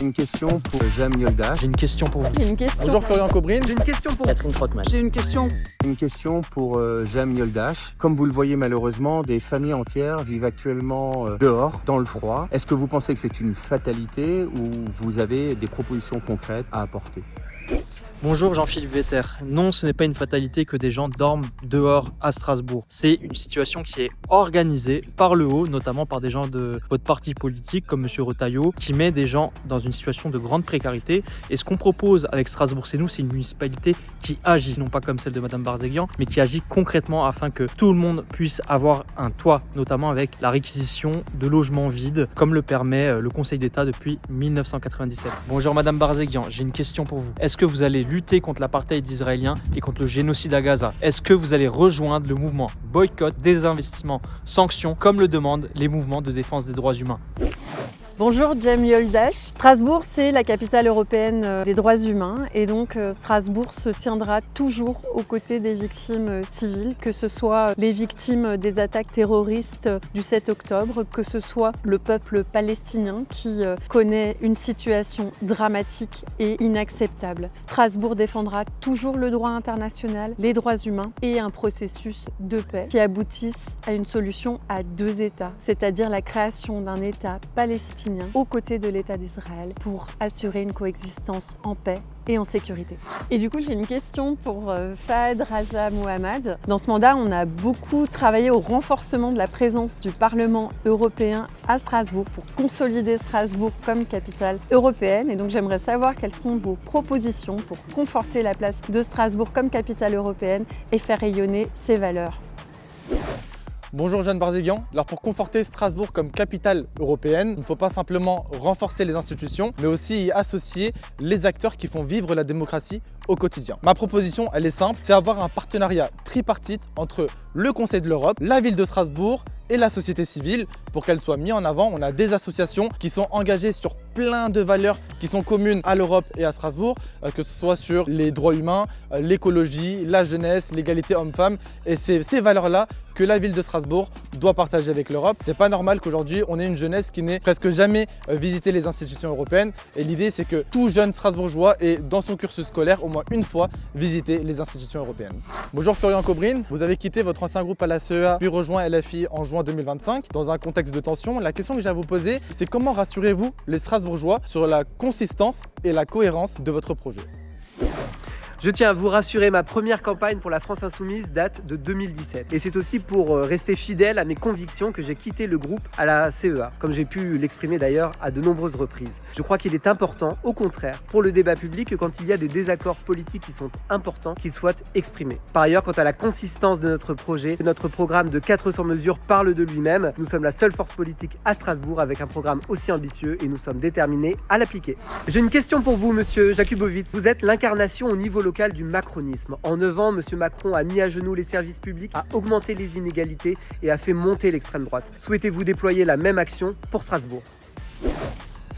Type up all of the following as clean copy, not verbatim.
Une question pour Jam Yoldash. J'ai une question pour vous. J'ai une question. Bonjour Florian Cobrin. J'ai une question pour Catherine Trottmann. J'ai une question. Une question pour Jam Yoldash. Comme vous le voyez malheureusement, des familles entières vivent actuellement dehors, dans le froid. Est-ce que vous pensez que c'est une fatalité ou vous avez des propositions concrètes à apporter ? Bonjour Jean-Philippe Vetter. Non, ce n'est pas une fatalité que des gens dorment dehors à Strasbourg. C'est une situation qui est organisée par le haut, notamment par des gens de votre parti politique comme M. Retailleau, qui met des gens dans une situation de grande précarité. Et ce qu'on propose avec Strasbourg C'est nous, c'est une municipalité qui agit, non pas comme celle de Mme Barzeghian, mais qui agit concrètement afin que tout le monde puisse avoir un toit, notamment avec la réquisition de logements vides, comme le permet le Conseil d'État depuis 1997. Bonjour Mme Barzeghian, j'ai une question pour vous. Est-ce que vous allez lutter contre l'apartheid israélien et contre le génocide à Gaza? Est-ce que vous allez rejoindre le mouvement boycott, désinvestissement, sanctions, comme le demandent les mouvements de défense des droits humains? Bonjour Jam Yoldash. Strasbourg, c'est la capitale européenne des droits humains et donc Strasbourg se tiendra toujours aux côtés des victimes civiles, que ce soit les victimes des attaques terroristes du 7 octobre, que ce soit le peuple palestinien qui connaît une situation dramatique et inacceptable. Strasbourg défendra toujours le droit international, les droits humains et un processus de paix qui aboutisse à une solution à deux États, c'est-à-dire la création d'un État palestinien aux côtés de l'État d'Israël pour assurer une coexistence en paix et en sécurité. Et du coup, j'ai une question pour Fahd Raja Mohammad. Dans ce mandat, on a beaucoup travaillé au renforcement de la présence du Parlement européen à Strasbourg pour consolider Strasbourg comme capitale européenne. Et donc, j'aimerais savoir quelles sont vos propositions pour conforter la place de Strasbourg comme capitale européenne et faire rayonner ses valeurs. Bonjour Jeanne Barzeghian. Alors pour conforter Strasbourg comme capitale européenne, il ne faut pas simplement renforcer les institutions, mais aussi y associer les acteurs qui font vivre la démocratie au quotidien. Ma proposition, elle est simple, c'est avoir un partenariat tripartite entre le Conseil de l'Europe, la ville de Strasbourg et la société civile pour qu'elle soit mise en avant. On a des associations qui sont engagées sur plein de valeurs qui sont communes à l'Europe et à Strasbourg, que ce soit sur les droits humains, l'écologie, la jeunesse, l'égalité homme-femme. Et c'est ces valeurs-là que la ville de Strasbourg doit partager avec l'Europe. C'est pas normal qu'aujourd'hui on ait une jeunesse qui n'ait presque jamais visité les institutions européennes. Et l'idée c'est que tout jeune strasbourgeois ait dans son cursus scolaire au moins une fois visité les institutions européennes. Bonjour Florian Cobrin, vous avez quitté votre ancien groupe à la CEA puis rejoint LFI en juin 2025 dans un contexte de tension. La question que j'ai à vous poser, c'est comment rassurez-vous les Strasbourgeois sur la consistance et la cohérence de votre projet? Je tiens à vous rassurer, ma première campagne pour la France Insoumise date de 2017. Et c'est aussi pour rester fidèle à mes convictions que j'ai quitté le groupe à la CEA, comme j'ai pu l'exprimer d'ailleurs à de nombreuses reprises. Je crois qu'il est important, au contraire, pour le débat public, que quand il y a des désaccords politiques qui sont importants, qu'ils soient exprimés. Par ailleurs, quant à la consistance de notre projet, notre programme de 400 mesures parle de lui-même. Nous sommes la seule force politique à Strasbourg avec un programme aussi ambitieux et nous sommes déterminés à l'appliquer. J'ai une question pour vous, monsieur Jakubowicz. Vous êtes l'incarnation au niveau local du macronisme. En 9 ans, M. Macron a mis à genoux les services publics, a augmenté les inégalités et a fait monter l'extrême droite. Souhaitez-vous déployer la même action pour Strasbourg?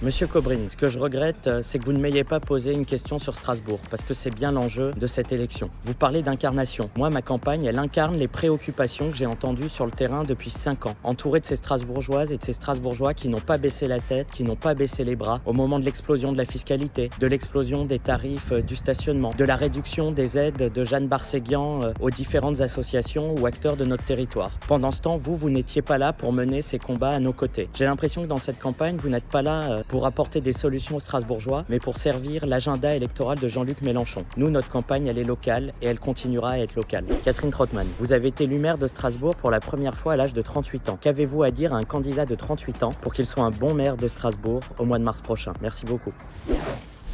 Monsieur Cobrin, ce que je regrette, c'est que vous ne m'ayez pas posé une question sur Strasbourg, parce que c'est bien l'enjeu de cette élection. Vous parlez d'incarnation. Moi, ma campagne, elle incarne les préoccupations que j'ai entendues sur le terrain depuis 5 ans, entouré de ces Strasbourgeoises et de ces Strasbourgeois qui n'ont pas baissé la tête, qui n'ont pas baissé les bras au moment de l'explosion de la fiscalité, de l'explosion des tarifs du stationnement, de la réduction des aides de Jeanne Barzeghian aux différentes associations ou acteurs de notre territoire. Pendant ce temps, vous n'étiez pas là pour mener ces combats à nos côtés. J'ai l'impression que dans cette campagne, vous n'êtes pas là pour apporter des solutions aux Strasbourgeois, mais pour servir l'agenda électoral de Jean-Luc Mélenchon. Nous, notre campagne, elle est locale et elle continuera à être locale. Catherine Trottmann, vous avez été élu maire de Strasbourg pour la première fois à l'âge de 38 ans. Qu'avez-vous à dire à un candidat de 38 ans pour qu'il soit un bon maire de Strasbourg au mois de mars prochain? Merci beaucoup.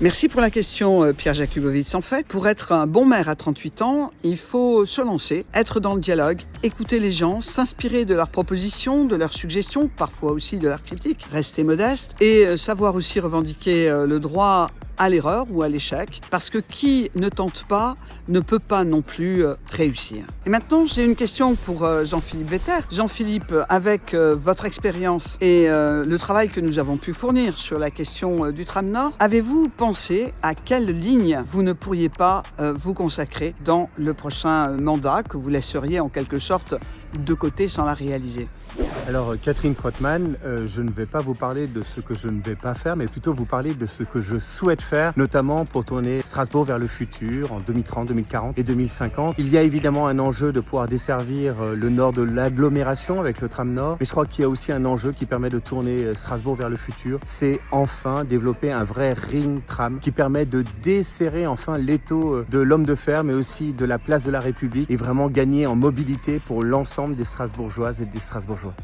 Merci pour la question, Pierre Jakubowicz. En fait, pour être un bon maire à 38 ans, il faut se lancer, être dans le dialogue, écouter les gens, s'inspirer de leurs propositions, de leurs suggestions, parfois aussi de leurs critiques, rester modeste et savoir aussi revendiquer le droit à l'erreur ou à l'échec, parce que qui ne tente pas ne peut pas non plus réussir. Et maintenant, j'ai une question pour Jean-Philippe Vetter. Jean-Philippe, avec votre expérience et le travail que nous avons pu fournir sur la question du tram Nord, avez-vous pensé à quelle ligne vous ne pourriez pas vous consacrer dans le prochain mandat que vous laisseriez en quelque sorte de côté sans la réaliser? Alors Catherine Trottmann, je ne vais pas vous parler de ce que je ne vais pas faire, mais plutôt vous parler de ce que je souhaite faire, notamment pour tourner Strasbourg vers le futur en 2030, 2040 et 2050. Il y a évidemment un enjeu de pouvoir desservir le nord de l'agglomération avec le tram nord, mais je crois qu'il y a aussi un enjeu qui permet de tourner Strasbourg vers le futur, c'est enfin développer un vrai ring tram qui permet de desserrer enfin l'étau de l'homme de fer, mais aussi de la place de la République et vraiment gagner en mobilité pour l'ensemble des Strasbourgeoises et des Strasbourgeois.